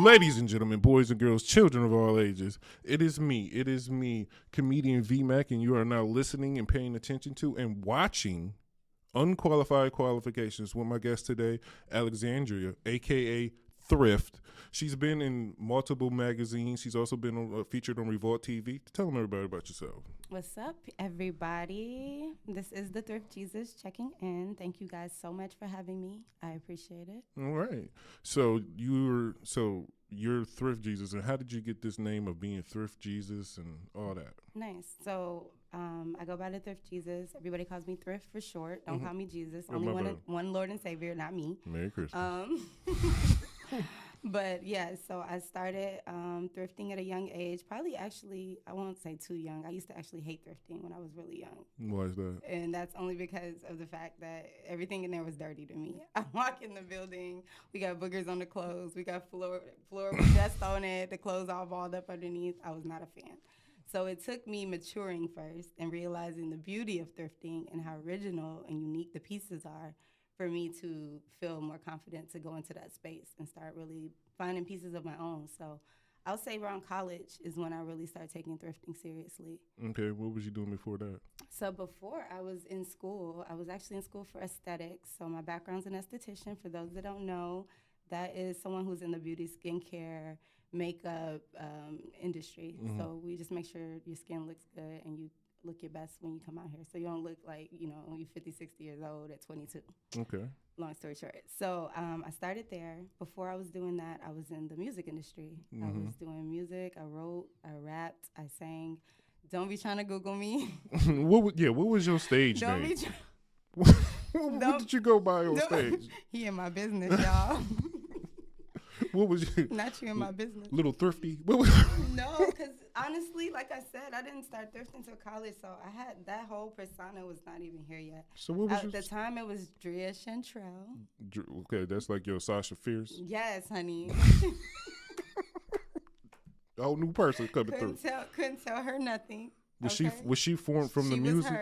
Ladies and gentlemen, boys and girls, children of all ages, it is me, comedian VMAC, and you are now listening and paying attention to and watching Unqualified Qualifications with my guest today, Alexandria, a.k.a. Thrift. She's been in multiple magazines. She's also been featured on Revolt TV. Tell them everybody about yourself. What's up, everybody? This is the Thrift Jesus checking in. Thank you guys so much for having me. I appreciate it. All right. So you're Thrift Jesus, and how did you get this name of being Thrift Jesus and all that? Nice. So I go by the Thrift Jesus. Everybody calls me Thrift for short. Don't call me Jesus. Only one Lord and Savior, not me. Merry Christmas. But yeah, so I started thrifting at a young age. Probably actually, I won't say too young. I used to actually hate thrifting when I was really young. Why is that? And that's only because of the fact that everything in there was dirty to me. I walk in the building, we got boogers on the clothes, we got floor with dust on it, the clothes all balled up underneath. I was not a fan. So it took me maturing first and realizing the beauty of thrifting and how original and unique the pieces are for me to feel more confident to go into that space and start really finding pieces of my own. So I'll say around college is when I really started taking thrifting seriously. Okay, what was you doing before that? So before I was in school, I was actually in school for aesthetics. So my background's an esthetician. For those that don't know, that is someone who's in the beauty, skincare, makeup industry. Mm-hmm. So we just make sure your skin looks good and you look your best when you come out here. So you don't look like, you're 50, 60 years old at 22. Okay. Long story short. So I started there. Before I was doing that, I was in the music industry. Mm-hmm. I was doing music. I wrote, I rapped, I sang. Don't be trying to Google me. What was your stage name? What did you go by on stage? He in my business, y'all. What was you? Not you in my business. Little Thrifty? No, because honestly, like I said, I didn't start thrifting until college, so I had that whole persona was not even here yet. So what was at the time? It was Drea Chantrell. Okay, that's like your Sasha Fierce. Yes, honey. A whole new person coming through. Couldn't tell her nothing. Was she formed from the music?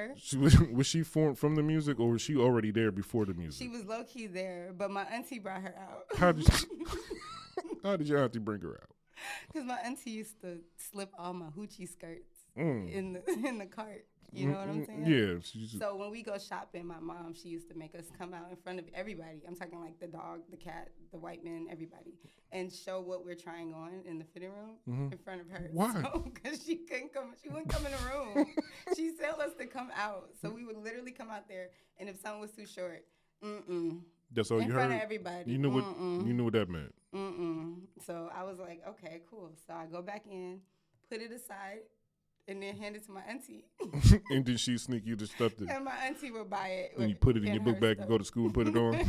Was she formed from the music, or was she already there before the music? She was low key there, but my auntie brought her out. How did your auntie bring her out? Because my auntie used to slip all my hoochie skirts in the cart. You know what I'm saying? Yeah. So when we go shopping, my mom, she used to make us come out in front of everybody. I'm talking like the dog, the cat, the white man, everybody, and show what we're trying on in the fitting room in front of her. Why? Because she wouldn't come in the room. She told us to come out. So we would literally come out there, and if something was too short, that's all you heard? In front of everybody. You knew what that meant. So I was like, okay, cool. So I go back in, put it aside, and then hand it to my auntie. And then she sneak you the stuff that. And my auntie would buy it. And you put it in your book bag and go to school and put it on.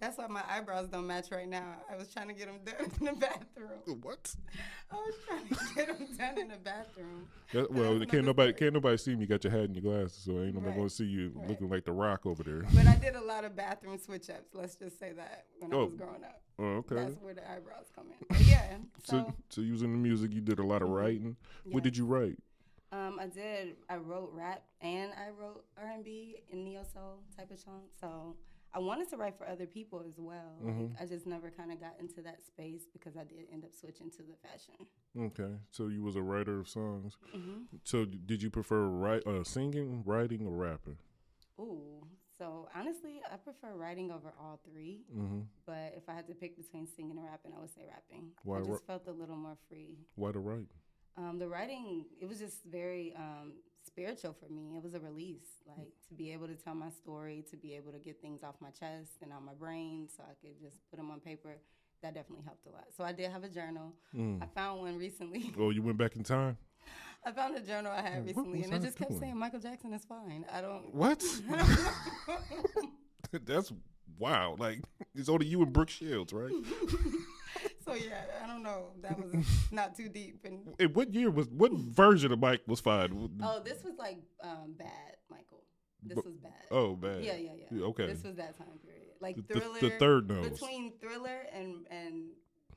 That's why my eyebrows don't match right now. I was trying to get them done in the bathroom. What? I was trying to get them done in the bathroom. Can't nobody see me. You got your hat and your glasses, so ain't nobody gonna see you looking like the Rock over there. But I did a lot of bathroom switch ups. Let's just say that when I was growing up. Oh, okay. That's where the eyebrows come in. But yeah. So you was in the music. You did a lot of writing. Yes. What did you write? I wrote rap and I wrote R&B and neo soul type of songs. So I wanted to write for other people as well. Like, I just never kind of got into that space because I did end up switching to the fashion. Okay, so you was a writer of songs. So did you prefer singing, writing, or rapping? Ooh, so honestly, I prefer writing over all three. But if I had to pick between singing and rapping, I would say rapping. Why I just felt a little more free. Why the writing? The writing, it was just very spiritual for me. It was a release, like to be able to tell my story, to be able to get things off my chest and on my brain so I could just put them on paper. That definitely helped a lot. So I did have a journal. I found one recently. Oh, you went back in time? I found a journal I had recently, and it just kept saying Michael Jackson is fine. What? That's wow. Like, it's only you and Brooke Shields, right? So yeah, I don't know. That was not too deep. And what version of Mike was fine? Oh, this was like bad, Michael. This was bad. Oh, bad. Yeah. Okay. This was that time period. Like Thriller. The third nose. Between Thriller and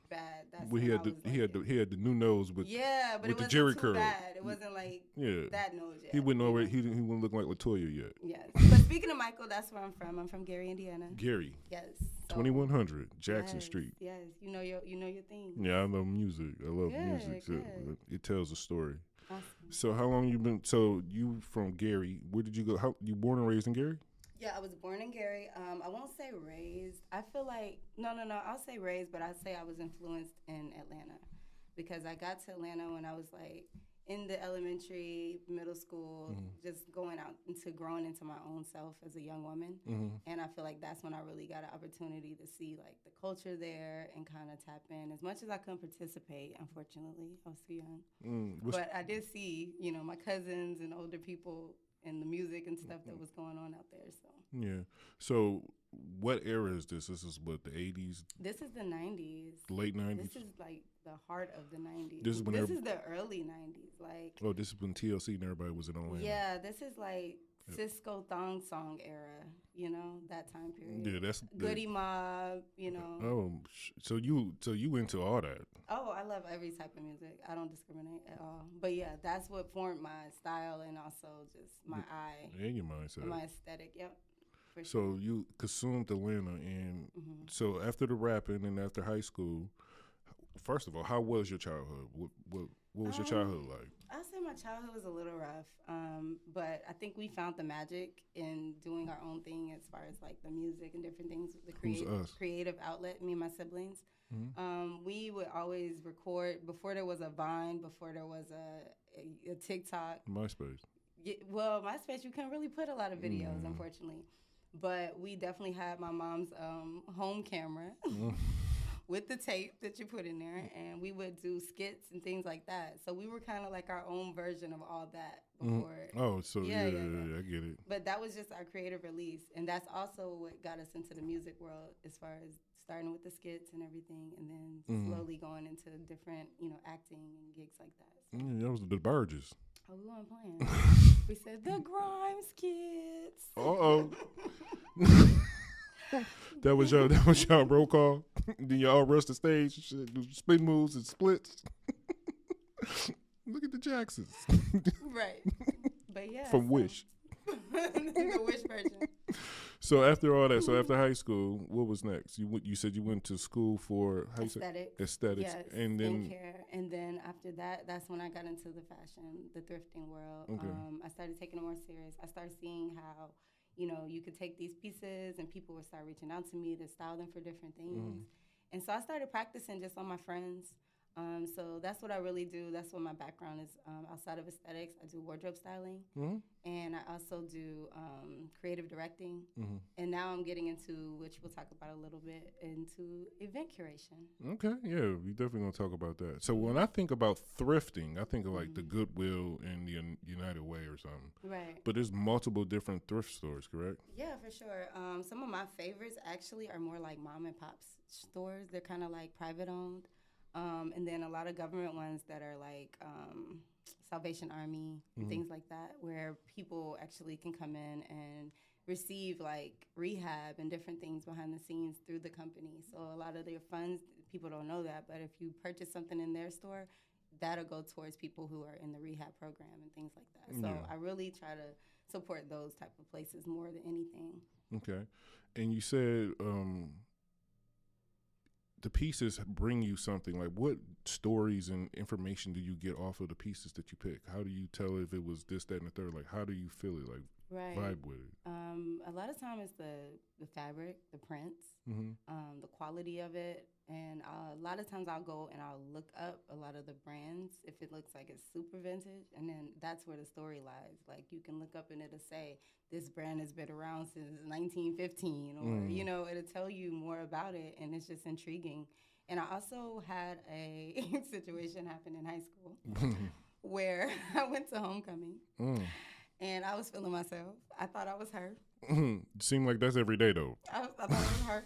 bad. That's Well, when I was like, he had the new nose with yeah, but with it the wasn't Jerry too curl. bad. It wasn't like Yeah, that nose yet. he wouldn't you already know? he wouldn't look like Latoya yet. Yes. But speaking of Michael, that's where I'm from. I'm from Gary, Indiana. Gary, Yes. So, 2100 Jackson yes, Street. Yes. You know your thing. Yeah, I love music. I love Good, music. So good. it tells a story. Awesome. So how long you been? So you from Gary? Where did you go? How you born and raised in Gary? Yeah, I was born in Gary. I won't say raised. I feel like no. I'll say raised, but I'd say I was influenced in Atlanta because I got to Atlanta when I was like in the elementary, middle school, just going out into growing into my own self as a young woman. And I feel like that's when I really got an opportunity to see like the culture there and kind of tap in as much as I couldn't participate. Unfortunately, I was too young, but I did see my cousins and older people and the music and stuff that was going on out there. So yeah. So what era is this? This is what, the 80s? this is the 90s. Late 90s. This is like the heart of the 90s. This is when this is the early 90s. Like this is when TLC and everybody was in Atlanta. yeah, this is like Cisco Thong Song era. That time period. Yeah, that's Goody Mob. So you into all that? Oh, I love every type of music. I don't discriminate at all. But yeah, that's what formed my style and also just my eye and your mindset, and my aesthetic. Yep. So you consumed Atlanta, and so after the rapping and after high school, first of all, how was your childhood? What was your childhood like? I'd say my childhood was a little rough, but I think we found the magic in doing our own thing as far as like the music and different things, the creative outlet, me and my siblings. We would always record before there was a Vine, before there was a TikTok. MySpace. Well, MySpace, you couldn't really put a lot of videos, unfortunately. But we definitely had my mom's home camera with the tape that you put in there, and we would do skits and things like that. So we were kind of like our own version of all that before. Oh, so yeah, I get it. But that was just our creative release, and that's also what got us into the music world as far as starting with the skits and everything, and then slowly going into different, acting and gigs like that. So. That was the Burgess. Oh, we weren't playing. We said the Grimes Kids. That was y'all roll call. Then y'all rush the stage, do spin moves and splits. Look at the Jacksons. Right. But yeah. From Wish. The Wish version. So after all that, so after high school, what was next? You said you went to school for aesthetics, yes, and then skincare, and then after that, that's when I got into the fashion, the thrifting world. Okay. I started taking it more serious. I started seeing how you could take these pieces, and people would start reaching out to me to style them for different things, and so I started practicing just on my friends. So that's what I really do. That's what my background is. Outside of aesthetics, I do wardrobe styling, and I also do creative directing. And now I'm getting into, which we'll talk about a little bit, into event curation. Okay, yeah, we definitely gonna talk about that. So when I think about thrifting, I think of like the Goodwill and the United Way or something. Right. But there's multiple different thrift stores, correct? Yeah, for sure. Some of my favorites actually are more like mom and pop stores. They're kind of like private owned. And then a lot of government ones that are like Salvation Army and things like that, where people actually can come in and receive like rehab and different things behind the scenes through the company. So a lot of their funds, people don't know that, but if you purchase something in their store, that'll go towards people who are in the rehab program and things like that. So I really try to support those type of places more than anything. Okay. And you said the pieces bring you something. Like, what stories and information do you get off of the pieces that you pick? How do you tell if it was this, that, and the third? Like, how do you feel it? Like, vibe with it? A lot of time it's the fabric, the prints, the quality of it. And a lot of times I'll go and I'll look up a lot of the brands if it looks like it's super vintage. And then that's where the story lies. Like, you can look up and it'll say, this brand has been around since 1915. Or, it'll tell you more about it. And it's just intriguing. And I also had a situation happen in high school where I went to homecoming. And I was feeling myself. I thought I was her. Seemed like that's every day, though. I thought I was her.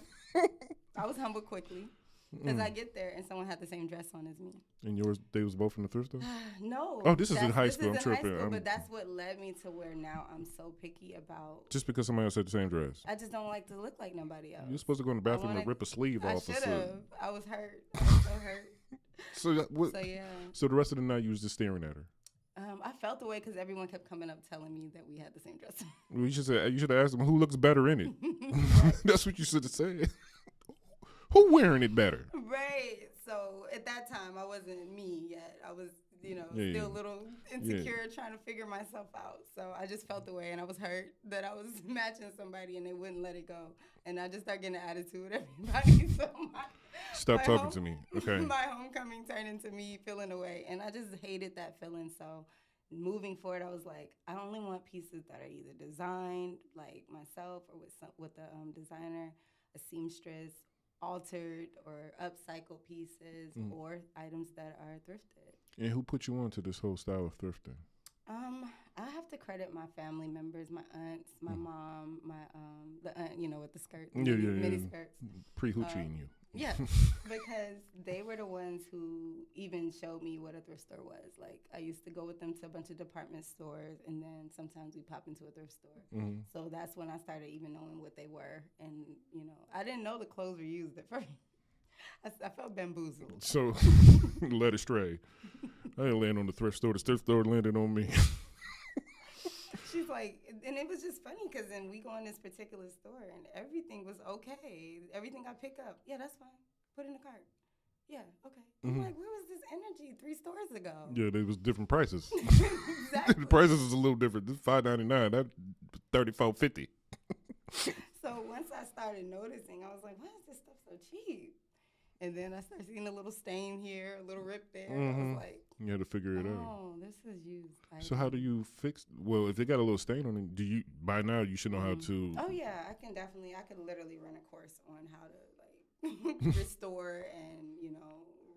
I was humbled quickly. Because I get there and someone had the same dress on as me. And yours, they was both from the thrift store? No. Oh, this is in high school. I'm This is in high tripping. school, but that's what led me to where now I'm so picky about. Just because somebody else had the same dress. I just don't like to look like nobody else. You're supposed to go in the bathroom and rip a sleeve off. I should have. I was hurt. I was so hurt. So yeah. So the rest of the night you was just staring at her. I felt the way because everyone kept coming up telling me that we had the same dress. Well, you should have asked them who looks better in it. That's what you should have said. Who wearing it better? Right. So at that time, I wasn't me yet. I was, still a little insecure, trying to figure myself out. So I just felt the way, and I was hurt that I was matching somebody, and they wouldn't let it go. And I just started getting an attitude with everybody. So Stop talking to me. Okay. My homecoming turned into me feeling away, and I just hated that feeling. So moving forward, I was like, I only want pieces that are either designed like myself or with a designer, a seamstress, altered or upcycled pieces, or items that are thrifted. And who put you on to this whole style of thrifting? I have to credit my family members, my aunts, my mom, the aunt, with the skirt, mini skirts. Pre-hoochieing you. Yeah, because they were the ones who even showed me what a thrift store was. Like, I used to go with them to a bunch of department stores, and then sometimes we pop into a thrift store. Mm-hmm. So that's when I started even knowing what they were. And, I didn't know the clothes were used at first. I felt bamboozled. So, led astray. I didn't land on the thrift store. The thrift store landed on me. She's like, and it was just funny because then we go in this particular store and everything was okay. Everything I pick up, yeah, that's fine. Put in the cart. Yeah, okay. I'm like, where was this energy 3 stores ago? Yeah, there was different prices. Exactly. The prices was a little different. This $5.99, that $34.50. So once I started noticing, I was like, why is this stuff so cheap? And then I started seeing a little stain here, a little rip there. I was like, you had to figure it out. Oh, this is used. So how do you fix? Well, if they got a little stain on it, by now you should know how to. Oh yeah, I could literally run a course on how to restore and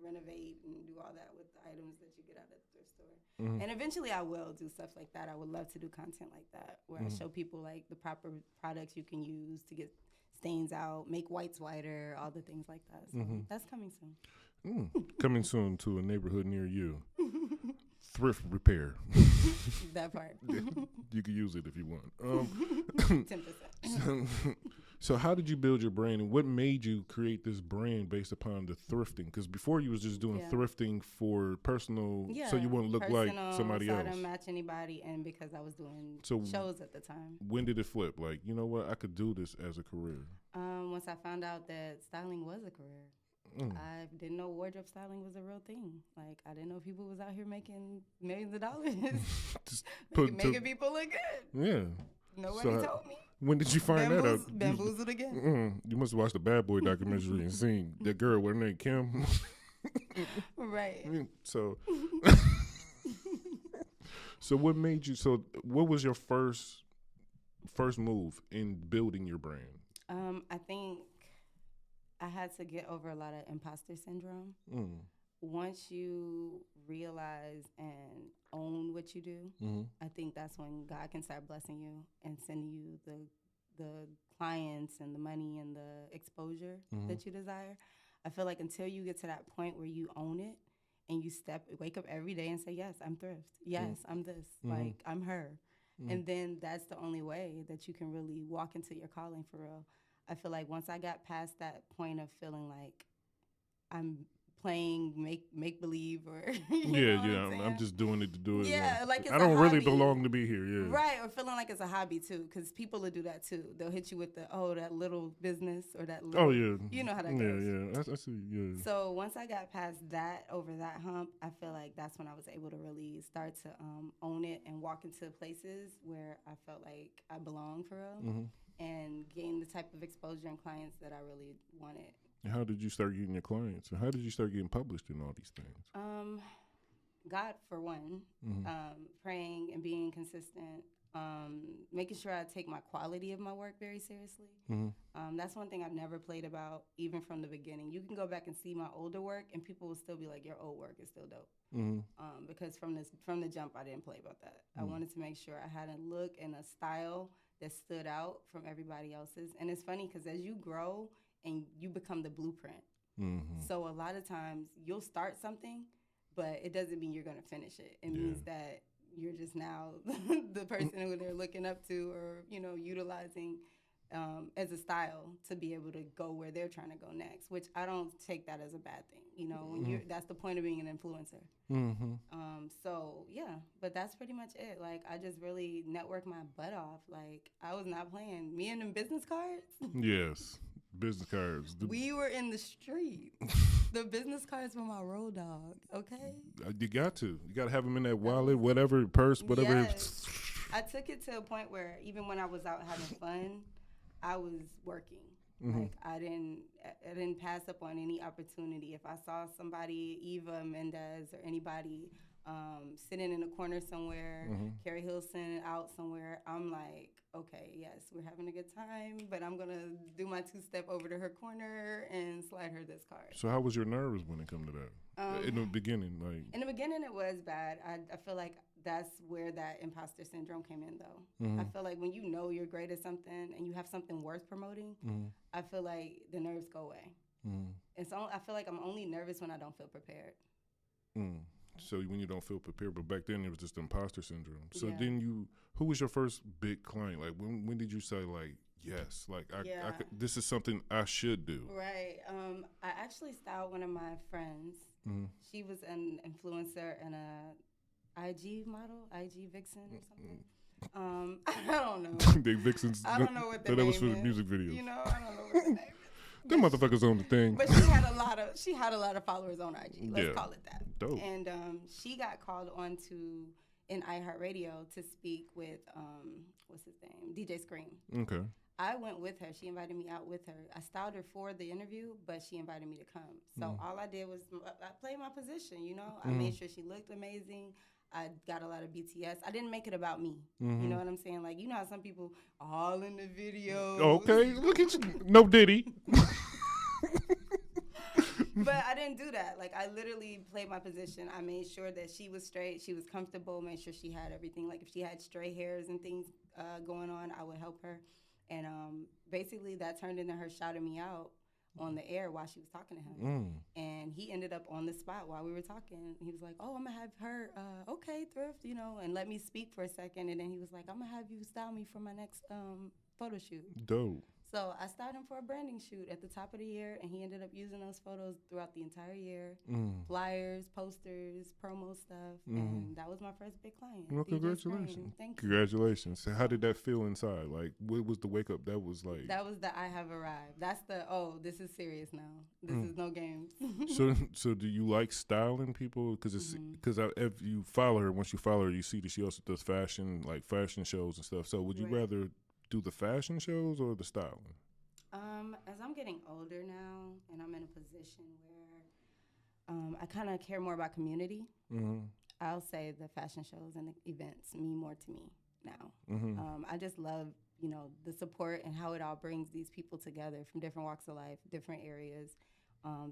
renovate and do all that with the items that you get out of the thrift store. Mm-hmm. And eventually I will do stuff like that. I would love to do content like that where I show people like the proper products you can use to get stains out, make whites whiter, all the things like that. So that's coming soon. Coming soon to a neighborhood near you. Thrift repair. That part. You can use it if you want. 10%. So how did you build your brand, and what made you create this brand based upon the thrifting? Because before you was just doing thrifting for personal, so you wouldn't look like somebody else. So I didn't match anybody, and because I was doing shows at the time. When did it flip? Like, you know what, I could do this as a career. Once I found out that styling was a career. I didn't know wardrobe styling was a real thing. Like, I didn't know people was out here making millions of dollars. making people look good. Yeah. Nobody told me. When did you find that out? Bamboozled again. You must have watched the Bad Boy documentary and seen that girl, what her name, Kim? Right. So what made you, what was your first move in building your brand? I think I had to get over a lot of imposter syndrome. Once you realize and own what you do, I think that's when God can start blessing you and sending you the clients and the money and the exposure that you desire. I feel like until you get to that point where you own it and you wake up every day and say, yes, I'm thrift. Yes, I'm this. Like, I'm her. And then that's the only way that you can really walk into your calling for real. I feel like once I got past that point of feeling like I'm playing make believe or I'm just doing it to do it. Yeah, like it's I don't a really hobby. belong to be here. Yeah, right. Or feeling like it's a hobby too, because people will do that too. They'll hit you with that little business or that. Little, you know how that goes. I see. Yeah. So once I got past that, over that hump, I feel like that's when I was able to really start to own it and walk into places where I felt like I belonged for real, and gain the type of exposure and clients that I really wanted. How did you start getting your clients? And how did you start getting published in all these things? God, for one, praying and being consistent, making sure I take my quality of my work very seriously. That's one thing I've never played about, even from the beginning. You can go back and see my older work, and people will still be like, your old work is still dope. Because from the jump, I didn't play about that. I wanted to make sure I had a look and a style that stood out from everybody else's. And it's funny because as you grow and you become the blueprint, So a lot of times you'll start something, but it doesn't mean you're going to finish it. It means that you're just now the person who they're looking up to, or, you know, utilizing as a style to be able to go where they're trying to go next, which I don't take that as a bad thing. You know, when that's the point of being an influencer. So yeah, but that's pretty much it. Like, I just really network my butt off. Like, I was not playing. Me and them business cards. Yes, business cards. We were in the street. The business cards were my road dog. Okay. You got to have them in that wallet, whatever, purse, whatever. Yes. I took it to a point where even when I was out having fun, I was working. Like, I didn't pass up on any opportunity. If I saw somebody, Eva Mendez or anybody sitting in a corner somewhere, Carrie Hilson out somewhere, I'm like, okay, yes, we're having a good time, but I'm going to do my two-step over to her corner and slide her this card. So how was your nerves when it come to that? In the beginning, like? In the beginning, it was bad. I feel like that's where that imposter syndrome came in, though. I feel like when you know you're great at something and you have something worth promoting, I feel like the nerves go away. And so I feel like I'm only nervous when I don't feel prepared. So when you don't feel prepared, but back then it was just imposter syndrome. So then who was your first big client? Like, when did you say, like, yes, like I could, this is something I should do? Right. I actually styled one of my friends. She was an influencer and a IG model, IG vixen or something. I don't know. They vixens. I don't know what the name that was for is. the music videos. You know, I don't know what the name is. Them motherfuckers on the thing. But she had a lot of followers on IG. Let's call it that. Dope. And she got called on to in iHeartRadio to speak with what's his name, DJ Scream. Okay. I went with her. She invited me out with her. I styled her for the interview, but she invited me to come. So all I did was I played my position. You know, I made sure she looked amazing. I got a lot of BTS. I didn't make it about me. You know what I'm saying? Like, you know how some people all in the video. Okay, look at you. No Diddy. But I didn't do that. Like, I literally played my position. I made sure that she was straight, she was comfortable, made sure she had everything. Like, if she had stray hairs and things going on, I would help her. And basically that turned into her shouting me out on the air while she was talking to him. And he ended up on the spot while we were talking. He was like, oh, I'm going to have her, okay, Thrift, you know, and let me speak for a second. And then he was like, I'm going to have you style me for my next photo shoot. Dope. So I styled him for a branding shoot at the top of the year, and he ended up using those photos throughout the entire year. Flyers, posters, promo stuff, and that was my first big client. Well, congratulations. Thank you. Congratulations. So how did that feel inside? Like, what was the wake up? That was like... That was the I have arrived. That's the, oh, this is serious now. This is no games. So do you like styling people? Because if you follow her, once you follow her, you see that she also does fashion, like fashion shows and stuff. So would you rather do the fashion shows or the styling? As I'm getting older now and I'm in a position where I kind of care more about community, I'll say the fashion shows and the events mean more to me now. I just love, you know, the support and how it all brings these people together from different walks of life, different areas,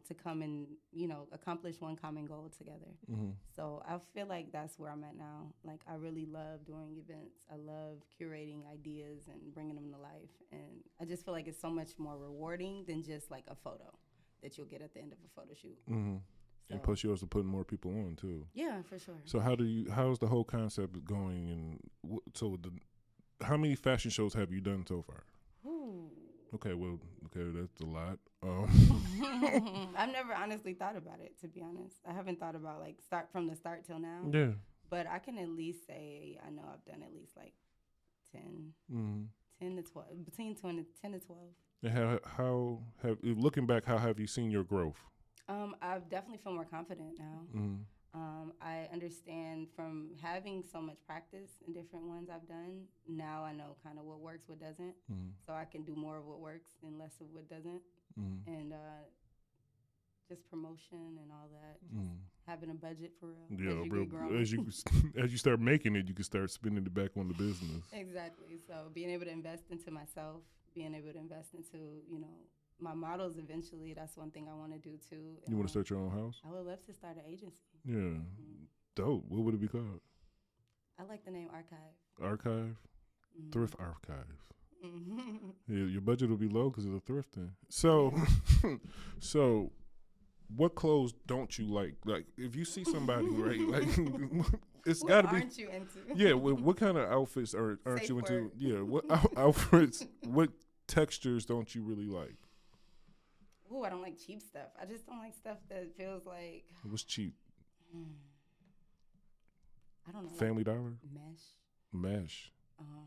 to come and, you know, accomplish one common goal together. So I feel like that's where I'm at now. Like, I really love doing events. I love curating ideas and bringing them to life. And I just feel like it's so much more rewarding than just like a photo that you'll get at the end of a photo shoot. So. And plus, you also putting more people on too. Yeah, for sure. So how's the whole concept going? And how many fashion shows have you done so far? Okay, that's a lot. I've never honestly thought about it, to be honest. I haven't thought about, like, start from the start till now. Yeah. But I can at least say I know I've done at least, like, 10 to 12, between 10 to 12. And looking back, how have you seen your growth? I've definitely feel more confident now. I understand from having so much practice in different ones I've done, now I know kind of what works, what doesn't. So I can do more of what works and less of what doesn't. And just promotion and all that. Just having a budget for real. Yeah, as you start making it, you can start spending it back on the business. Exactly. So being able to invest into myself, being able to invest into, you know, my models eventually, that's one thing I want to do too. You want to start your own house? I would love to start an agency. Yeah. Dope. What would it be called? I like the name Archive. Archive? Thrift Archive. Yeah, your budget will be low because of the thrifting. So what clothes don't you like? Like, if you see somebody, right, like, it's What got to be. aren't you into? Yeah, what kind of outfits aren't Safe you into? word. Yeah, what outfits, what textures don't you really like? Ooh, I don't like cheap stuff. I just don't like stuff that feels like, What's cheap? I don't know, Family Dollar? like mesh. Mesh. Um,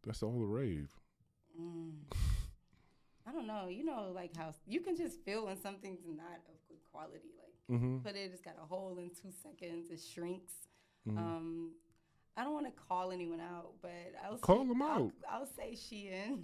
That's all the rave. mm, I don't know. You know, like how you can just feel when something's not of good quality. Like, Mm-hmm. put it, it's got a hole in 2 seconds. It shrinks. Mm-hmm. I don't want to call anyone out, but Call them out. I'll say Shein.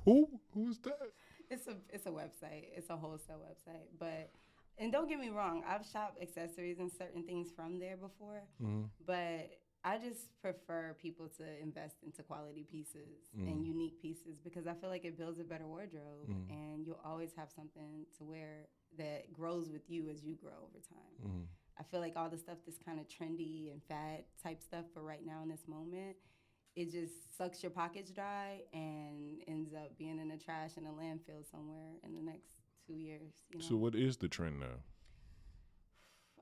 Who's that? It's a website. It's a wholesale website. But and don't get me wrong, I've shopped accessories and certain things from there before. Mm-hmm. But I just prefer people to invest into quality pieces and unique pieces because I feel like it builds a better wardrobe and you'll always have something to wear that grows with you as you grow over time. I feel like all the stuff that's kind of trendy and fad type stuff for right now in this moment, it just sucks your pockets dry and ends up being in the trash in a landfill somewhere in the next 2 years. You know? So what is the trend now?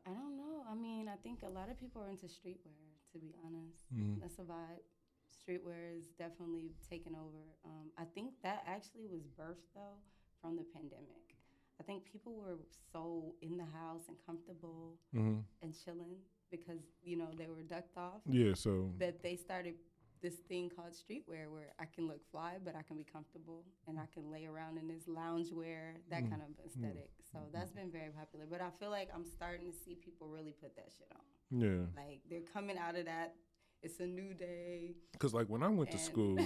I don't know. I mean, I think a lot of people are into streetwear, to be honest. That's a vibe. Streetwear is definitely taken over. I think that actually was birthed, though, from the pandemic. I think people were so in the house and comfortable and chilling because, you know, they were ducked off. Yeah, so. That they started this thing called streetwear where I can look fly, but I can be comfortable and I can lay around in this loungewear, that kind of aesthetic. So that's been very popular. But I feel like I'm starting to see people really put that shit on. Yeah. Like they're coming out of that. It's a new day. Because like when I went to school,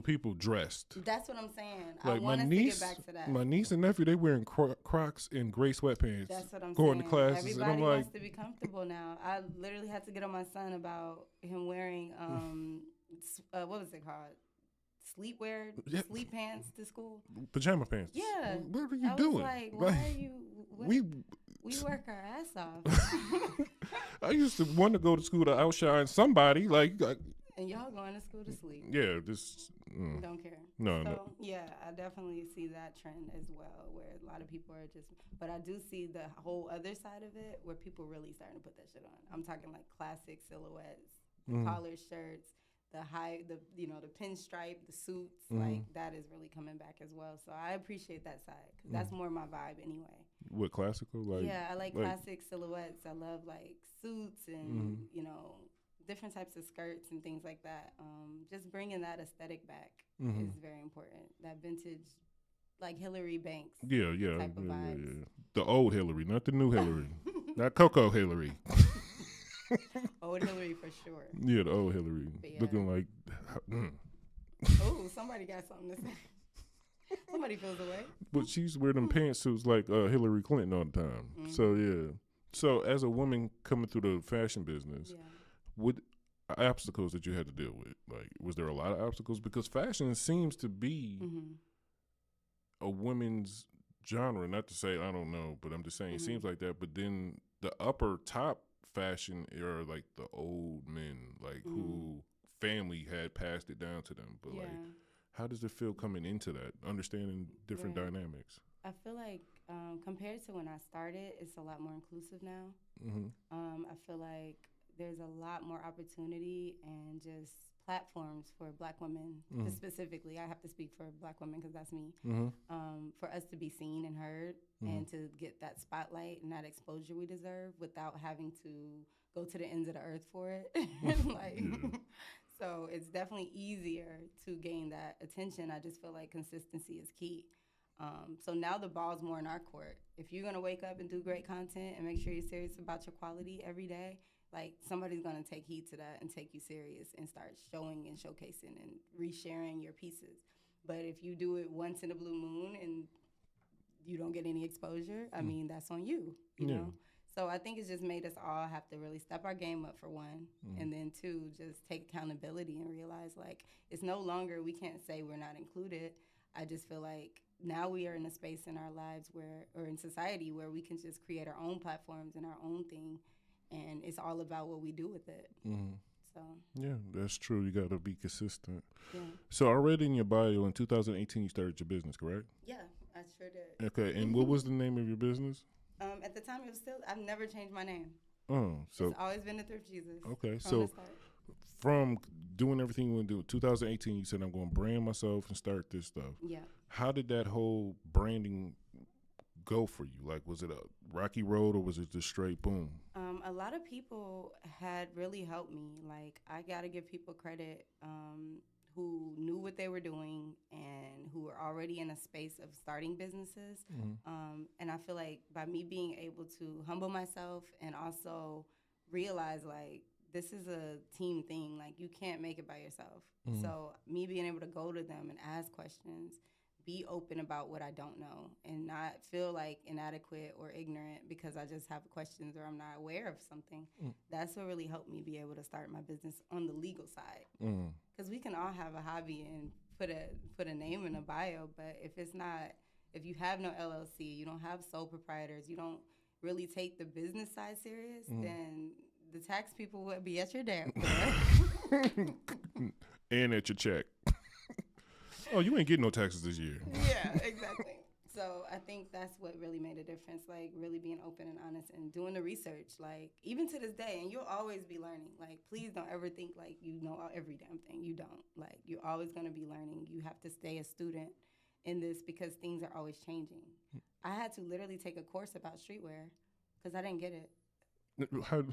people dressed. That's what I'm saying. Like I want us to get back to that. My niece and nephew, they wearing Crocs and gray sweatpants. That's what I'm going saying. to classes. Everybody and I'm like, wants to be comfortable now. I literally had to get on my son about him wearing what was it called? Sleepwear, sleep pants to school. Pajama pants. Yeah. What are you I doing? was like, why are you? We work our ass off. I used to want to go to school to outshine somebody. And y'all going to school to sleep. Yeah, just don't care. No. Yeah, I definitely see that trend as well, where a lot of people are just. But I do see the whole other side of it, where people really starting to put that shit on. I'm talking like classic silhouettes, the collared shirts, the pinstripe, the suits. Like that is really coming back as well. So I appreciate that side because that's more my vibe anyway. What, classical? Yeah, I like classic silhouettes. I love like suits and different types of skirts and things like that. Just bringing that aesthetic back is very important. That vintage, like Hillary Banks. Yeah. Type of vibes. Yeah. The old Hillary, not the new Hillary. Not Coco Hillary. Old Hillary for sure. Yeah, the old Hillary. Yeah. Looking like. Oh, somebody got something to say. Somebody feels away. But she's wearing them pantsuits like Hillary Clinton all the time. So, yeah. So, as a woman coming through the fashion business, what obstacles that you had to deal with? Like, was there a lot of obstacles? Because fashion seems to be a women's genre. Not to say, I don't know, but I'm just saying it seems like that. But then the upper top fashion are like the old men, like who family had passed it down to them. But like, how does it feel coming into that, understanding different dynamics? I feel like compared to when I started, it's a lot more inclusive now. I feel like there's a lot more opportunity and just platforms for Black women. Specifically, I have to speak for Black women because that's me. For us to be seen and heard and to get that spotlight and that exposure we deserve without having to go to the ends of the earth for it. So it's definitely easier to gain that attention. I just feel like consistency is key. So now the ball's more in our court. If you're going to wake up and do great content and make sure you're serious about your quality every day, like somebody's going to take heed to that and take you serious and start showing and showcasing and resharing your pieces. But if you do it once in a blue moon and you don't get any exposure, I mean, that's on you, you know? So I think it's just made us all have to really step our game up for one, and then two, just take accountability and realize like it's no longer, we can't say we're not included. I just feel like now we are in a space in our lives where, or in society where we can just create our own platforms and our own thing, and it's all about what we do with it. So yeah, that's true. You got to be consistent. Yeah. So I read in your bio in 2018 you started your business, correct? Yeah, I sure did. Okay, and what was the name of your business? At the time, it was still. I've never changed my name. Oh, so It's always been the Thrift Jesus. okay, From so the start. from doing everything you want to do, 2018, you said I'm going to brand myself and start this stuff. Yeah. How did that whole branding go for you? Like, was it a rocky road or was it just straight boom? A lot of people had really helped me. Like, I got to give people credit who knew what they were doing and who were already in a space of starting businesses. And I feel like by me being able to humble myself and also realize, like, this is a team thing. Like, you can't make it by yourself. So me being able to go to them and ask questions, be open about what I don't know, and not feel like inadequate or ignorant because I just have questions or I'm not aware of something. That's what really helped me be able to start my business on the legal side. Because we can all have a hobby and put a name in a bio, but if you have no LLC, you don't have sole proprietors, you don't really take the business side serious, then the tax people would be at your door. And at your check. Oh, you ain't getting no taxes this year. Yeah, exactly. So I think that's what really made a difference, like really being open and honest and doing the research, like even to this day, and you'll always be learning. Like, please don't ever think like you know every damn thing. You don't. Like, you're always going to be learning. You have to stay a student in this because things are always changing. I had to literally take a course about streetwear because I didn't get it. How,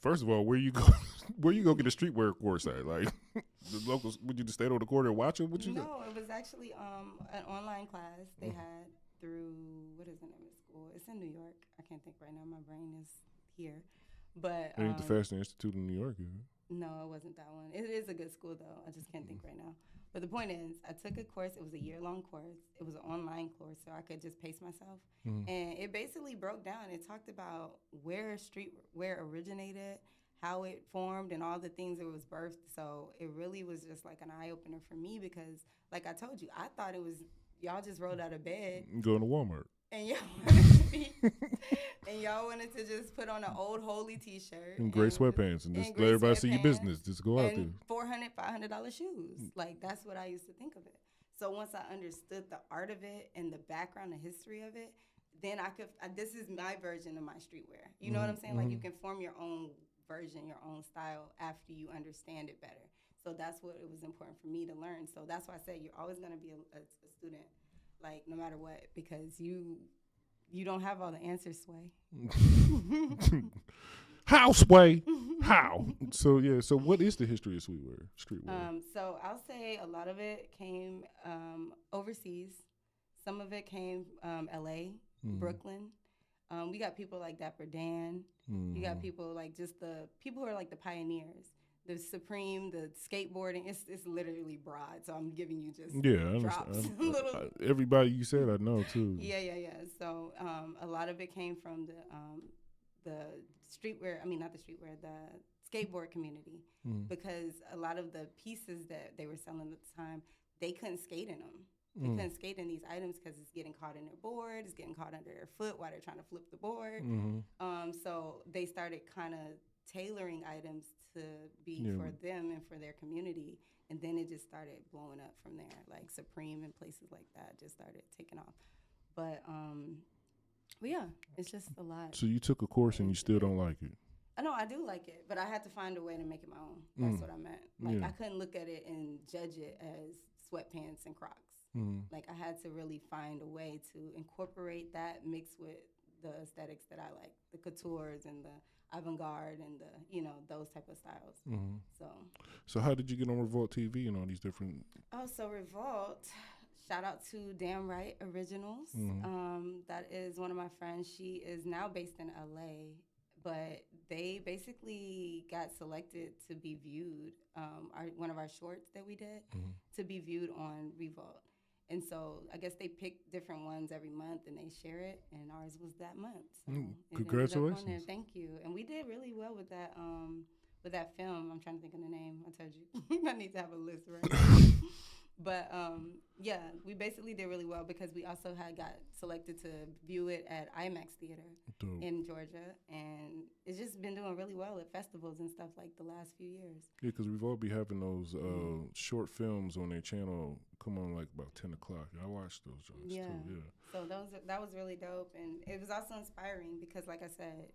first of all, where you go get a streetwear course at? Like the locals, would you just stay on the corner and watch it? No, it was actually an online class they had through, what is the name of the school? It's in New York. I can't think right now. My brain is here. But it ain't the Fashion Institute in New York, is it? No, it wasn't that one. It is a good school though. I just can't think right now. But the point is, I took a course. It was a year-long course. It was an online course, so I could just pace myself. And it basically broke down. It talked about where streetwear originated, how it formed, and all the things it was birthed. So it really was just like an eye-opener for me because, like I told you, I thought it was y'all just rolled out of bed. Going to Walmart. And y'all wanted to just put on an old holy T-shirt and gray sweatpants and just let everybody see your business. Just go out there. $400-$500 shoes. Like, that's what I used to think of it. So once I understood the art of it and the background, the history of it, then this is my version of my streetwear. You know what I'm saying? Like, you can form your own version, your own style after you understand it better. So that's what it was important for me to learn. So that's why I said you're always going to be a student, like, no matter what, because you don't have all the answers, Sway. How, Sway? How? So, yeah. So what is the history of streetwear? So I'll say a lot of it came overseas. Some of it came L.A., Brooklyn. We got people like Dapper Dan. You got people like just the people who are like the pioneers. The Supreme, the skateboarding, it's literally broad. So I'm giving you just drops. Everybody you said I know too. Yeah. So a lot of it came from the streetwear. I mean, not the streetwear, the skateboard community, because a lot of the pieces that they were selling at the time, they couldn't skate in them. They couldn't skate in these items because it's getting caught in their board, it's getting caught under their foot while they're trying to flip the board. So they started kind of tailoring items to be for them and for their community, and then it just started blowing up from there. Like Supreme and places like that just started taking off. But yeah, it's just a lot. So you took a course and you still don't like it? No, I do like it, but I had to find a way to make it my own. That's what I meant. Like, I couldn't look at it and judge it as sweatpants and Crocs. Like, I had to really find a way to incorporate that mixed with the aesthetics that I like, the coutures and the avant-garde and the, those type of styles. So how did you get on Revolt TV and all these different? Oh, so Revolt, shout out to Damn Right Originals. That is one of my friends. She is now based in LA, but they basically got selected to be viewed, one of our shorts that we did, to be viewed on Revolt. And so I guess they pick different ones every month and they share it, and ours was that month. So congratulations! Thank you. And we did really well with that film. I'm trying to think of the name. I told you I need to have a list right. But yeah, we basically did really well because we also had got selected to view it at IMAX Theater Dope. in Georgia, and it's just been doing really well at festivals and stuff like the last few years. Yeah, because we've all be having those short films on their channel come on like about 10 o'clock. I watched those joints Yeah. too. Yeah. So that was really dope, and it was also inspiring because, like I said,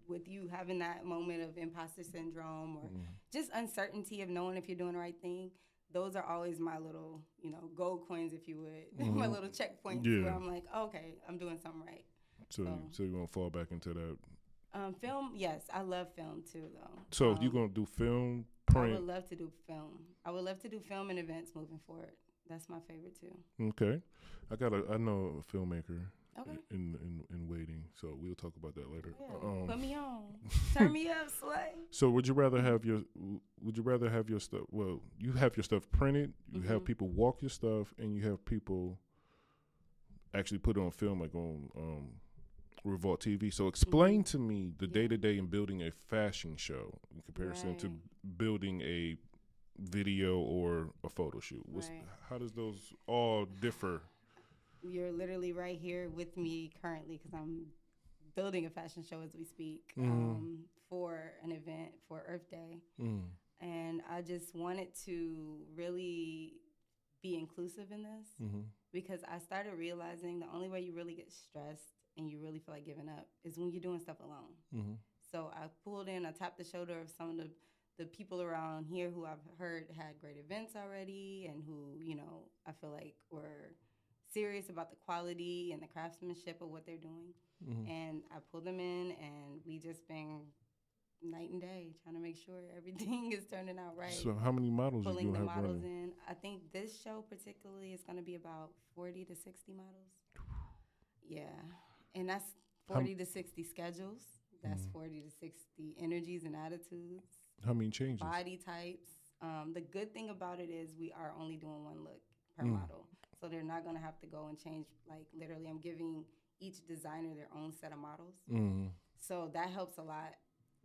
with you having that moment of imposter syndrome or just uncertainty of knowing if you're doing the right thing, those are always my little, gold coins, if you would, my little checkpoints where I'm like, okay, I'm doing something right. So you're gonna fall back into that. Film, yes, I love film too, though. So you're gonna do film, print. I would love to do film. I would love to do film and events moving forward. That's my favorite too. Okay, I know a filmmaker. Okay. In waiting, so we'll talk about that later. Yeah. Put me on, turn me up, Slay. So would you rather have your stuff? Well, you have your stuff printed. You have people walk your stuff, and you have people actually put it on film, like on Revolt TV. So explain to me the day-to-day in building a fashion show in comparison to building a video or a photo shoot. How does those all differ? You're literally right here with me currently because I'm building a fashion show as we speak for an event for Earth Day. And I just wanted to really be inclusive in this because I started realizing the only way you really get stressed and you really feel like giving up is when you're doing stuff alone. So I tapped the shoulder of some of the people around here who I've heard had great events already and who, I feel like were serious about the quality and the craftsmanship of what they're doing. And I pulled them in, and we just been night and day trying to make sure everything is turning out right. So how many models you Pulling gonna the have models running? in. I think this show particularly is going to be about 40 to 60 models. Yeah. And that's 40 to 60 schedules. That's 40 to 60 energies and attitudes. How many changes? Body types. The good thing about it is we are only doing one look per model. So they're not going to have to go and change. Like, literally, I'm giving each designer their own set of models. So that helps a lot.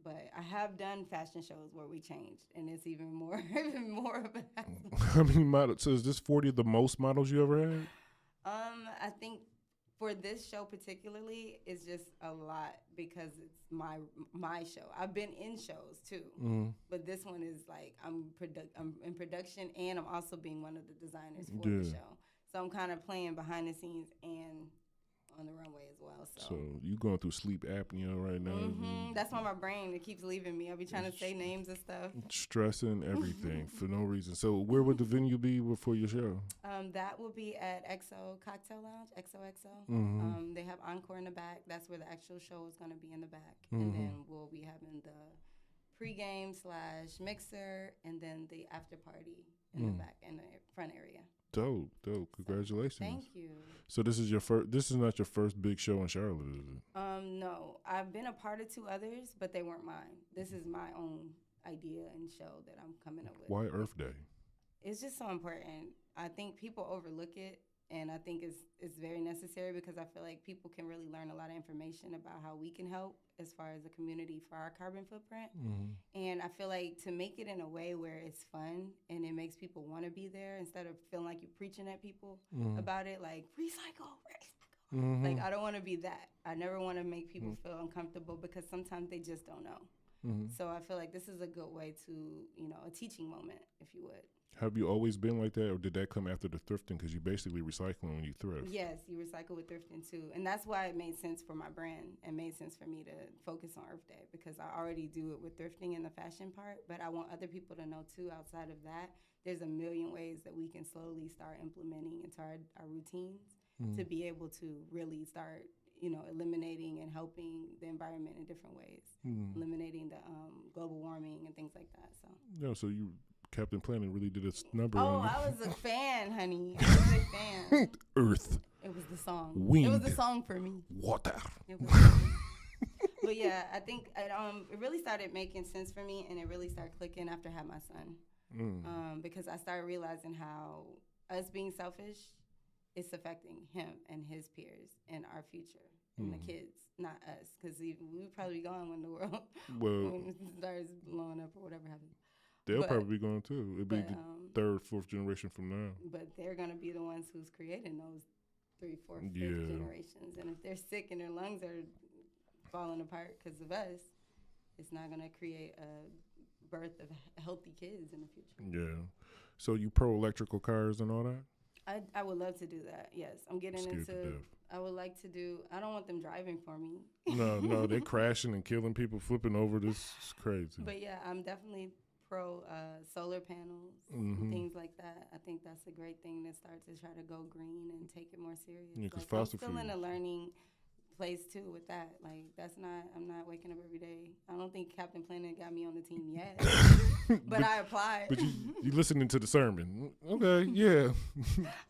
But I have done fashion shows where we changed, and it's even more of a hassle. How many models? So is this 40 the most models you ever had? I think for this show particularly, it's just a lot because it's my show. I've been in shows too, but this one is like I'm in production, and I'm also being one of the designers for the show. So I'm kind of playing behind the scenes and on the runway as well. So you going through sleep apnea right now? That's why my brain, it keeps leaving me. I'll be trying to say names and stuff. Stressing everything for no reason. So where would the venue be for your show? That will be at XO Cocktail Lounge, XOXO. They have Encore in the back. That's where the actual show is going to be in the back. And then we'll be having the pregame / mixer and then the after party in the back, in the front area. Dope. Congratulations. Thank you. So this is not your first big show in Charlotte, is it? No. I've been a part of 2 others, but they weren't mine. This is my own idea and show that I'm coming up with. Why Earth Day? It's just so important. I think people overlook it, and I think it's very necessary because I feel like people can really learn a lot of information about how we can help as far as a community for our carbon footprint. And I feel like to make it in a way where it's fun and it makes people want to be there instead of feeling like you're preaching at people about it, like recycle. Like, I don't want to be that. I never want to make people feel uncomfortable because sometimes they just don't know. So I feel like this is a good way to, a teaching moment, if you would. Have you always been like that, or did that come after the thrifting? Because you basically recycling when you thrift. Yes, you recycle with thrifting too. And that's why it made sense for my brand and made sense for me to focus on Earth Day because I already do it with thrifting and the fashion part. But I want other people to know too, outside of that, there's a million ways that we can slowly start implementing into our routines to be able to really start, eliminating and helping the environment in different ways, eliminating the global warming and things like that. So. Yeah, so Captain Planet really did its number. Oh, I was a fan, honey. I was a big fan. Earth. It was the song. Wind. It was the song for me. Water. It was but yeah, I think it really started making sense for me, and it really started clicking after I had my son. Because I started realizing how us being selfish is affecting him and his peers and our future and the kids, not us. Because we would probably be gone when the world when it starts blowing up or whatever happens. They'll But- probably be gone too. It'll be But the third, fourth generation from now. but they're gonna be the ones who's creating those 3, 4, 5th Yeah. generations. And if they're sick and their lungs are falling apart because of us, it's not gonna create a birth of healthy kids in the future. Yeah. So you pro electrical cars and all that? I would love to do that. Yes, I'm getting Scared to into. death. I would like to do. I don't want them driving for me. No, they crashing and killing people, flipping over. This is crazy. But yeah, I'm definitely pro solar panels, Mhm. things like that. I think that's a great thing to start to try to go green and take it more serious. Yeah, 'cause Like, I'm fossil still in a fuels. learning place too with that. Like I'm not waking up every day. I don't think Captain Planet got me on the team yet, but I applied. But you listening to the sermon. Okay, yeah.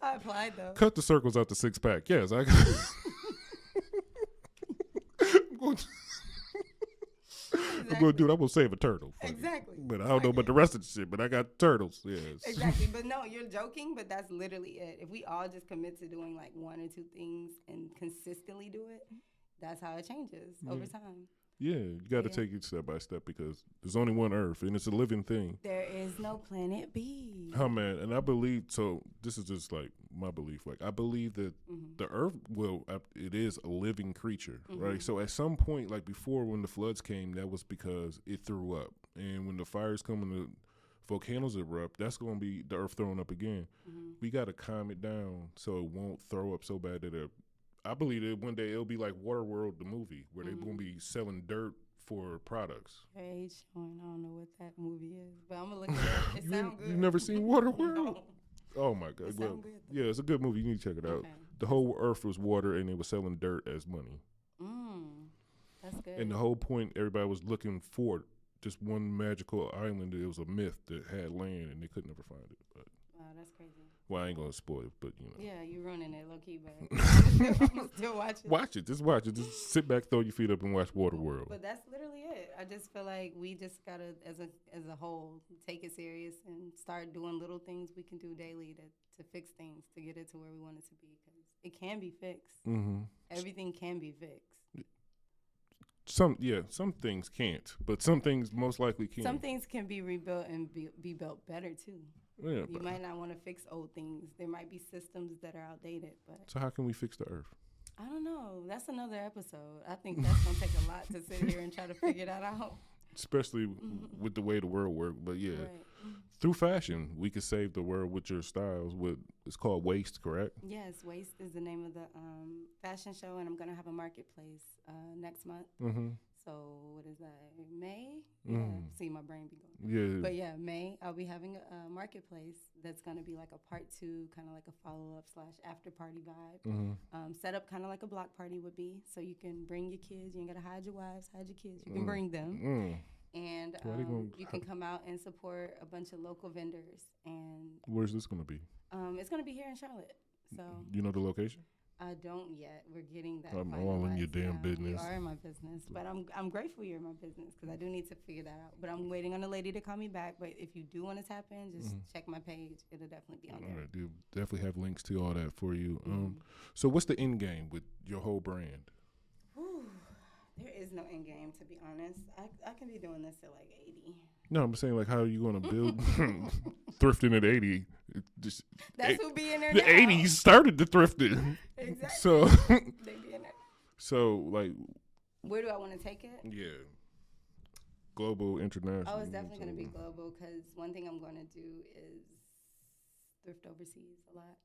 I applied though. Cut the circles out the 6-pack. Yes, I I'm going to, I'm going to do it. I'm going to save a turtle. for you. Exactly. But I don't know about the rest of the shit, but I got turtles. Yes. Exactly. But no, you're joking, but that's literally it. If we all just commit to doing like 1 or 2 things and consistently do it, that's how it changes over time. Yeah, you got to take it step by step because there's only one Earth and it's a living thing. There is no planet B. Oh, man. And I believe, so this is just like my belief. Like, I believe that the Earth it is a living creature, right? So at some point, like before when the floods came, that was because it threw up. And when the fires come and the volcanoes erupt, that's going to be the Earth throwing up again. We got to calm it down so it won't throw up so bad that I believe that one day it'll be like Waterworld, the movie, where they're going to be selling dirt for products. Hey, Sean, I don't know what that movie is, but I'm going to look it up. It sounds good. You've never seen Waterworld? No. Oh, my God. It Well, sound good, though. yeah, it's a good movie. You need to check it out. Okay. The whole Earth was water, and they were selling dirt as money. That's good. And the whole point, everybody was looking for just one magical island. It was a myth that had land, and they could never find it. But, Wow, that's crazy. well, I ain't going to spoil it, but, you know. Yeah, you're ruining it low-key, but I'm still watching. Watch it. Just watch it. Just sit back, throw your feet up, and watch Waterworld. But that's literally it. I just feel like we just gotta, as a whole, take it serious and start doing little things we can do daily to fix things to get it to where we want it to be. Because it can be fixed. Everything can be fixed. Some things can't, but some things most likely can. Some things can be rebuilt and be built better too. Yeah, You might not want to fix old things. There might be systems that are outdated, but so how can we fix the Earth? I don't know. That's another episode. I think that's gonna take a lot to sit here and try to figure that out. Especially with the way the world works. But yeah, Right. through fashion, we could save the world with your styles. It's called Waste, correct? Yes, Waste is the name of the fashion show, and I'm gonna have a marketplace next month. So what is that? May? Yeah. See, my brain be going. Yeah. But yeah, May. I'll be having a marketplace that's gonna be like a part 2, kind of like a follow-up / after party vibe. Set up kind of like a block party would be, so you can bring your kids. You ain't gotta hide your wives, hide your kids. You can bring them. And you can come out and support a bunch of local vendors. And Where's this gonna be? it's gonna be here in Charlotte. So You know the location? I don't yet. We're getting that. I'm all in your finalized damn now. business. You are in my business, but I'm grateful you're in my business because I do need to figure that out. But I'm waiting on a lady to call me back. But if you do want to tap in, just check my page. It'll definitely be on All there. right, dude. Definitely have links to all that for you. So what's the end game with your whole brand? Whew. There is no end game, to be honest. I can be doing this at like 80. No, I'm saying like how are you gonna build thrifting at 80? That's who be in there The now. 80s started the thrifting. Exactly. So They be in there. so like Where do I want to take it? yeah. Global, international. Oh, it's definitely going to be global because one thing I'm going to do is thrift overseas a lot.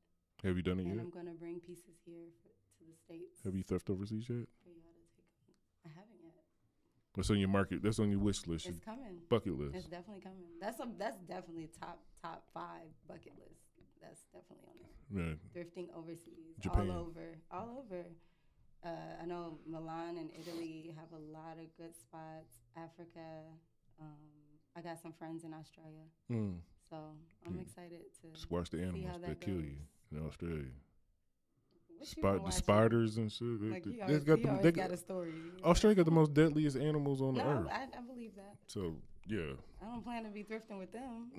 Have you done it And yet? I'm going to bring pieces here to the States. Have you thrifted overseas yet? For y'all to take. I haven't yet. That's on your market. That's on your wish list. It's coming. Bucket list. It's definitely coming. That's definitely top 5 bucket list. That's definitely on there. Yeah. Thrifting overseas, Japan. all over. I know Milan and Italy have a lot of good spots. Africa. I got some friends in Australia, so I'm excited to Just watch the see how animals that that kill goes. you in Australia. What you been The watching? spiders and shit. Like, They you always, got you the- always they got got- a story. Australia got the most deadliest animals on the No, earth. I believe that. So yeah, I don't plan to be thrifting with them.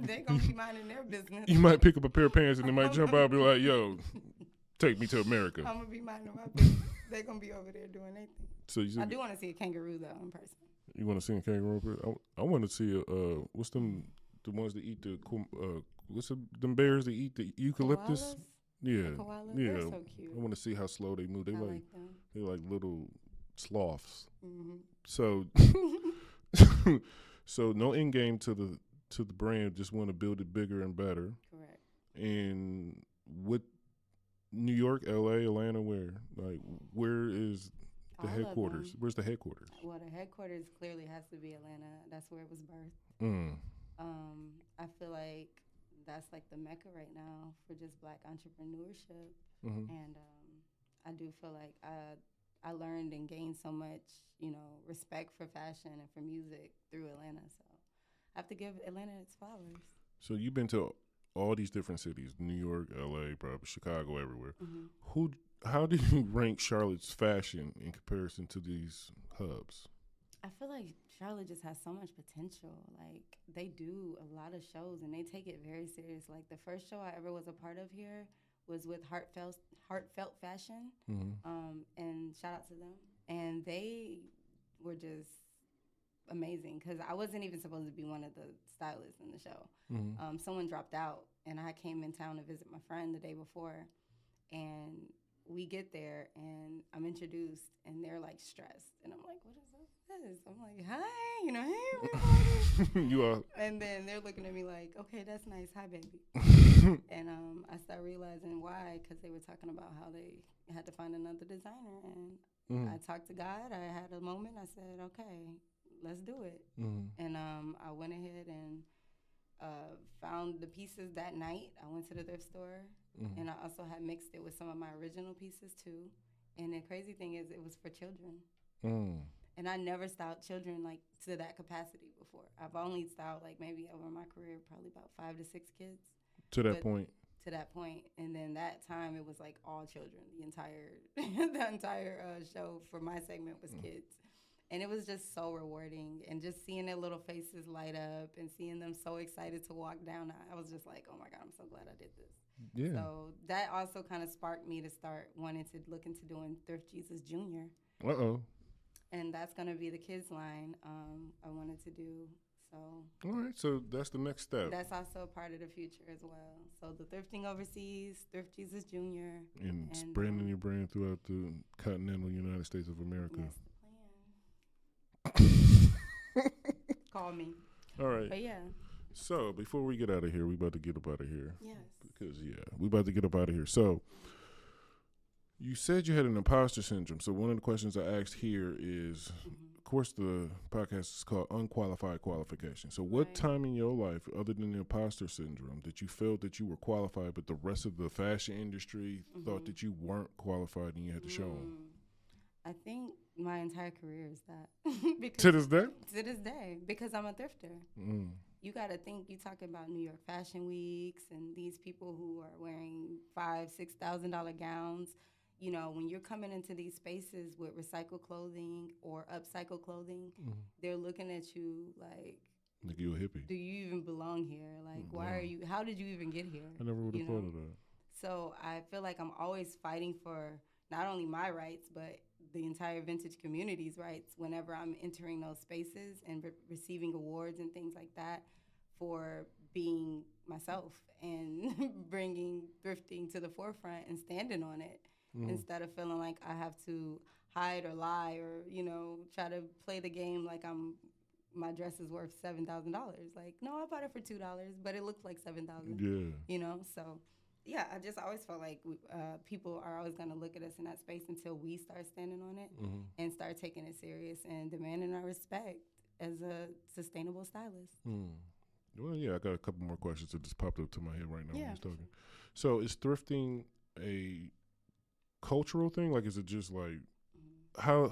They're gonna be minding their business. you might pick up a pair of pants and they might jump out and be like, "Yo, take me to America." I'm gonna be minding my business. They're gonna be over there doing their thing. So you I do want to see a kangaroo though in person. You want to see a kangaroo up here? I want to see what's them the ones that eat what's them bears that eat the eucalyptus? Koalas? Yeah, The koalas? yeah. They're so cute. I want to see how slow they move. I like them. They're like little sloths. Mm-hmm. So so no end game to the brand. Just want to build it bigger and better. Correct. And what New York, L.A., Atlanta, where is the All of headquarters? them. Where's the headquarters? Well, the headquarters clearly has to be Atlanta. That's where it was birthed. Mm. I feel like that's like the mecca right now for just Black entrepreneurship, Mm-hmm. and I do feel like I learned and gained so much, respect for fashion and for music through Atlanta. So I have to give Atlanta its flowers. So you've been to all these different cities: New York, L.A., probably Chicago, everywhere. Mm-hmm. How do you rank Charlotte's fashion in comparison to these hubs? I feel like Charlotte just has so much potential. Like, they do a lot of shows and they take it very serious. Like, the first show I ever was a part of here was with Heartfelt Fashion, Mm-hmm. and shout out to them. And they were just amazing because I wasn't even supposed to be one of the stylists in the show. Mm-hmm. Someone dropped out, and I came in town to visit my friend the day before, and we get there, and I'm introduced, and they're like stressed, and I'm like, "What is this?" I'm like, "Hi, hey, everybody." You are. And then they're looking at me like, "Okay, that's nice. Hi, baby." And I started realizing why, because they were talking about how they had to find another designer, and Mm-hmm. I talked to God. I had a moment. I said, "Okay, let's do it." Mm-hmm. And I went ahead and found the pieces that night. I went to the thrift store, Mm-hmm. and I also had mixed it with some of my original pieces too. And the crazy thing is, it was for children. Mm. And I never styled children like to that capacity before. I've only styled like maybe over my career probably about 5 to 6 kids. To that point. To that point, and then that time it was like all children. The entire show for my segment was kids, and it was just so rewarding. And just seeing their little faces light up and seeing them so excited to walk down, I was just like, oh my God, I'm so glad I did this. Yeah. So that also kind of sparked me to start wanting to look into doing Thrift Jesus Jr. Uh-oh. And that's going to be the kids line I wanted to do. So All right, so that's the next step. that's also a part of the future as well. So the Thrifting Overseas, Thrift Jesus Jr. And spreading your brand throughout the continental United States of America. That's the plan. Call me. All right. But yeah. So before we get out of here, we about to get up out of here. Yes. Because, we about to get up out of here. So you said you had an imposter syndrome. So one of the questions I asked here is, of course, the podcast is called Unqualified Qualification. So what time in your life, other than the imposter syndrome, that you felt that you were qualified, but the rest of the fashion industry thought that you weren't qualified and you had to show them? I think my entire career is that. Because To this day? To this day, because I'm a thrifter. Mm. You got to think, you talk about New York Fashion Weeks and these people who are wearing $5,000-$6,000 gowns. You know, when you're coming into these spaces with recycled clothing or upcycled clothing, they're looking at you like you a hippie. Do you even belong here? Like, why are you, how did you even get here? I never would have thought of that. So I feel like I'm always fighting for not only my rights, but the entire vintage community's rights whenever I'm entering those spaces and receiving awards and things like that for being myself and bringing thrifting to the forefront and standing on it. Instead of feeling like I have to hide or lie or, try to play the game like my dress is worth $7,000. Like, no, I bought it for $2, but it looked like $7,000. Yeah. So yeah, I just always felt like people are always going to look at us in that space until we start standing on it and start taking it serious and demanding our respect as a sustainable stylist. Well, yeah, I got a couple more questions that just popped up to my head right now when you was talking. Sure. So is thrifting a cultural thing? Like, is it just like how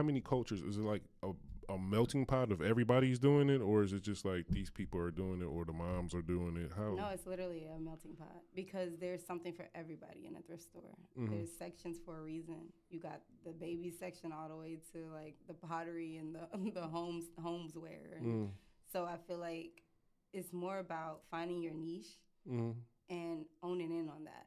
many cultures? Is it like a melting pot of everybody's doing it, or is it just like these people are doing it, or the moms are doing it? How? No, it's literally a melting pot because there's something for everybody in a thrift store. There's sections for a reason. You got the baby section all the way to like the pottery and the homes wear. And so I feel like it's more about finding your niche and owning in on that.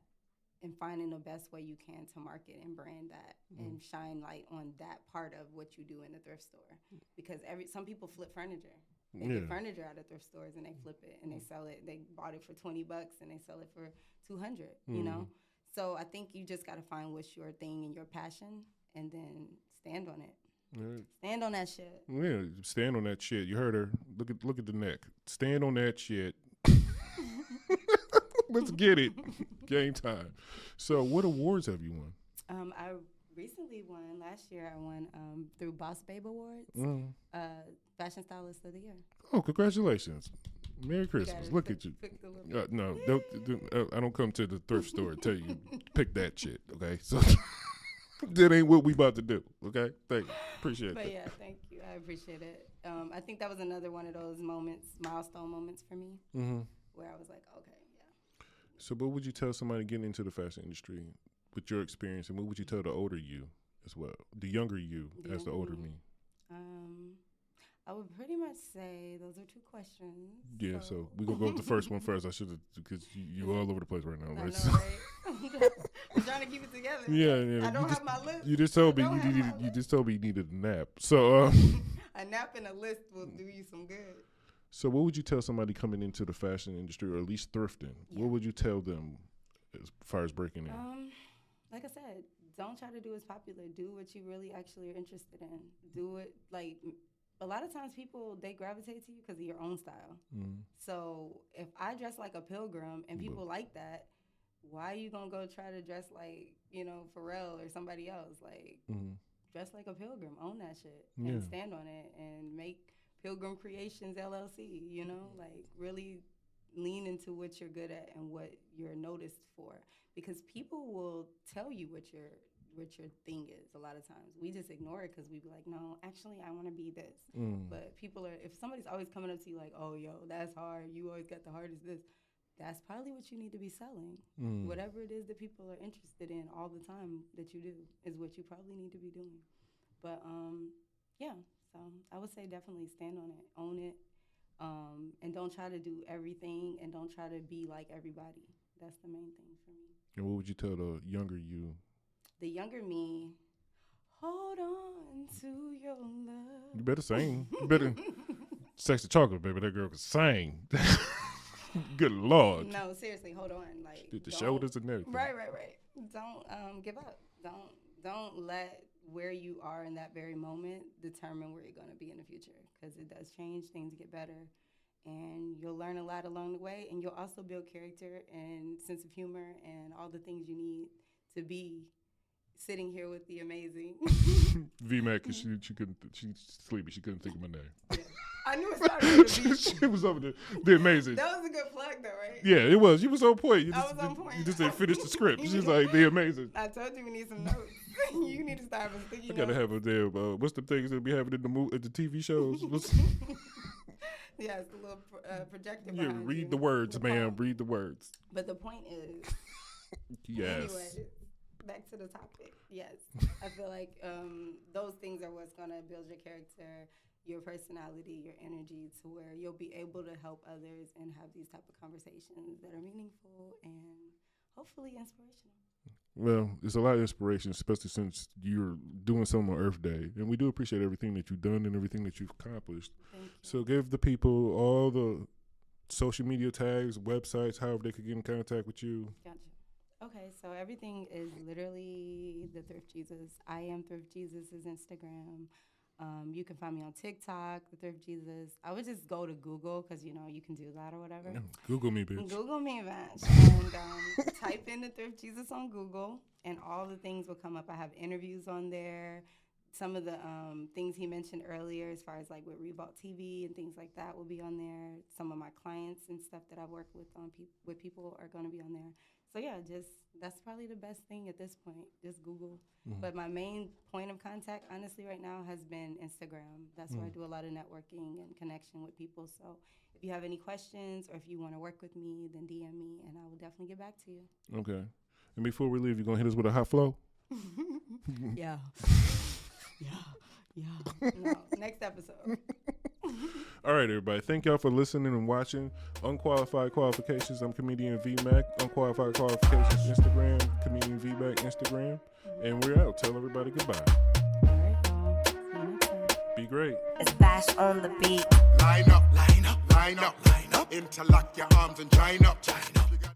and finding the best way you can to market and brand that and shine light on that part of what you do in the thrift store. Because some people flip furniture. They get furniture out of thrift stores and they flip it and they sell it. They bought it for $20 and they sell it for $200, you know? So I think you just got to find what's your thing and your passion and then stand on it. Right. Stand on that shit. Yeah, stand on that shit. You heard her. Look at the neck. Stand on that shit. Let's get it. Game time. So, what awards have you won? I recently won. Last year, I won through Boss Babe Awards, Fashion Stylist of the Year. Oh, congratulations! Merry Christmas. Look at you. No, I don't come to the thrift store and tell you pick that shit. Okay, so that ain't what we about to do. Okay, thank you. Appreciate but that. Yeah, thank you. I appreciate it. I think that was another one of those milestone moments for me, where I was like, okay, yeah. So, what would you tell somebody getting into the fashion industry with your experience, and what would you tell the older you as well, the younger you as the older me? I would pretty much say those are two questions. Yeah, so we're going to go with the first one first. I should have, because you all over the place right now. I Right? know, right? I'm trying to keep it together. Yeah. I don't have my list. You just told me you just told me you needed a nap. So a nap and a list will do you some good. So what would you tell somebody coming into the fashion industry, or at least thrifting? Yeah. What would you tell them as far as breaking in? Like I said, don't try to do what's popular. Do what you really actually are interested in. Do it like. A lot of times people, they gravitate to you because of your own style. So if I dress like a pilgrim and people like that, why are you going to go try to dress like, Pharrell or somebody else? Like, dress like a pilgrim. Own that shit. And stand on it and make Pilgrim Creations LLC, like really lean into what you're good at and what you're noticed for. Because people will tell you what your thing is a lot of times. We just ignore it because we be like, no, actually, I want to be this. But people are, if somebody's always coming up to you like, oh, yo, that's hard. You always got the hardest this. That's probably what you need to be selling. Whatever it is that people are interested in all the time that you do is what you probably need to be doing. But, so I would say definitely stand on it, own it, and don't try to do everything and don't try to be like everybody. That's the main thing for me. And what would you tell the younger you? The younger me, hold on to your love. You better sing. You better Sexy Chocolate, baby. That girl can sing. Good Lord. No, seriously, hold on. Like did the shoulders and everything. Right. Don't give up. Don't let where you are in that very moment determine where you're going to be in the future, because it does change. Things get better, and you'll learn a lot along the way, and you'll also build character and sense of humor and all the things you need to be sitting here with the amazing V-Mac, because she's sleepy. She couldn't think of my name. Yeah. I knew it started with a V. She was over there. The amazing. That was a good plug, though, right? Yeah, it was. You was on point. I was on point. You just didn't finish the script. She's like, the amazing. I told you we need some notes. You need to start with sticky notes. I gotta have a damn. What's the things that we having in the TV shows? Yeah, it's the little projector. Yeah, read the words, ma'am. Read the words. But the point is. Yes. Anyway. Back to the topic. Yes, I feel like those things are what's gonna build your character, your personality, your energy, to where you'll be able to help others and have these type of conversations that are meaningful and hopefully inspirational. Well, it's a lot of inspiration, especially since you're doing something on Earth Day, and we do appreciate everything that you've done and everything that you've accomplished. Thank you. So give the people all the social media tags, websites, however they could get in contact with you. Gotcha. Okay, so everything is literally the Thrift Jesus. I am Thrift Jesus is Instagram. You can find me on TikTok, the Thrift Jesus. I would just go to Google because, you can do that or whatever. Google me, bitch. Google me, bitch. And type in the Thrift Jesus on Google, and all the things will come up. I have interviews on there. Some of the things he mentioned earlier, as far as like with Revolt TV and things like that, will be on there. Some of my clients and stuff that I work with with people are going to be on there. So yeah, that's probably the best thing at this point. Just Google. But my main point of contact, honestly, right now has been Instagram. That's where I do a lot of networking and connection with people. So if you have any questions or if you want to work with me, then DM me, and I will definitely get back to you. Okay. And before we leave, you gonna hit us with a hot flow? Yeah. No, next episode. All right, everybody. Thank y'all for listening and watching. Unqualified Qualifications. I'm comedian VMAC. Unqualified Qualifications Instagram. Comedian VMAC Instagram. And we're out. Tell everybody goodbye. All right, y'all. See you next time. Be great. It's Bash on the beat. Line up, line up, line up, line up. Interlock your arms and join up.